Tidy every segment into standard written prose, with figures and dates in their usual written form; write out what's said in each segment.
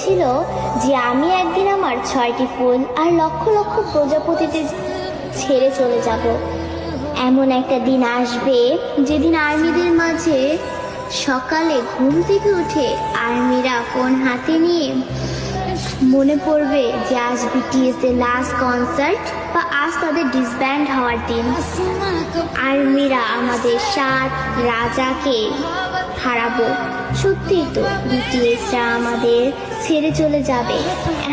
বলেছিল যে আমি একদিন আমার 6টি ফুল আর লক্ষ লক্ষ প্রজাপতিতে ছেড়ে চলে যাব। এমন একটা দিন আসবে যেদিন আর্মিদের মাঝে সকালে ঘুম থেকে উঠে আর্মিরা ফোন হাতে নিয়ে মনে পড়বে যে আজ বিটিএস এর লাস্ট কনসার্ট বা আজ তাদের ডিসব্যান্ড হওয়ার দিন। আর্মিরা আমাদের 7 রাজাকে হারাবো। সত্যিই তো বিটিএসরা আমাদের ছেড়ে চলে যাবে।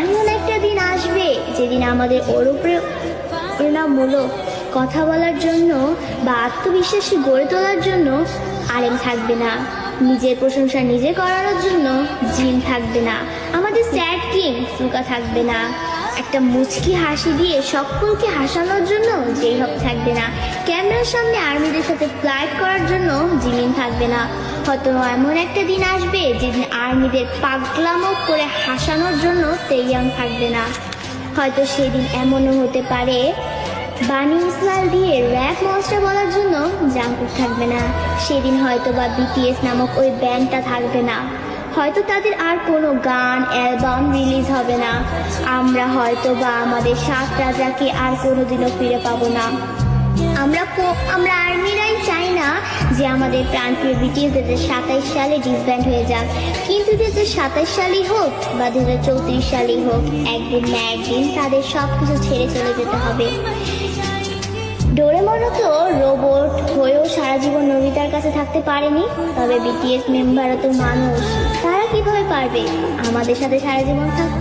এমন একটা দিন আসবে যেদিন আমাদের অনুপ্রেরণামূলক কথা বলার জন্য বা আত্মবিশ্বাসী গড়ে তোলার জন্য আলেম থাকবে না, নিজের প্রশংসা নিজে করানোর জন্য জিন থাকবে না, আমাদের স্যাড কিং সুকা থাকবে না, একটা মুচকি হাসি দিয়ে সকলকে হাসানোর জন্য যেই হোক থাকবে না, ক্যামেরার সামনে আর্মিদের সাথে ফ্লাইট করার জন্য জিমিন থাকবে না। হয়তো এমন একটা দিন আসবে যেদিন আর্মিদের পাগলামো করে হাসানোর জন্য তেইয়াং থাকবে না। হয়তো সেদিন এমনও হতে পারে বানি ইসমাইল দিয়ে র্যাপ মনস্টার বলার জন্য জাঙ্কুক থাকবে না। সেদিন হয়তো বা বিটিএস নামক ওই ব্যান্ডটা থাকবে না। হয়তো তাদের আর কোনো গান অ্যালবাম রিলিজ হবে না। আমরা হয়তো বা আমাদের 7 রাজাকে আর কোনোদিনও ফিরে পাবো না। আমরা আর্মিরাই চাই না যে আমাদের প্রাণপ্রিয় বিটিএস 2027 সালে ডিসব্যান্ড হয়ে যাক, কিন্তু 2027 সালেই হোক বা 2034 সালেই হোক, একদিন না একদিন তাদের সব কিছু ছেড়ে চলে যেতে হবে। ডোরেমনও তো রোবট হয়েও সারা জীবন নোবিতার কাছে থাকতে পারেনি, তবে বিটিএস মেম্বারও তো মানুষ, তারা কিভাবে পারবে আমাদের সাথে সারা জীবন থাকতে?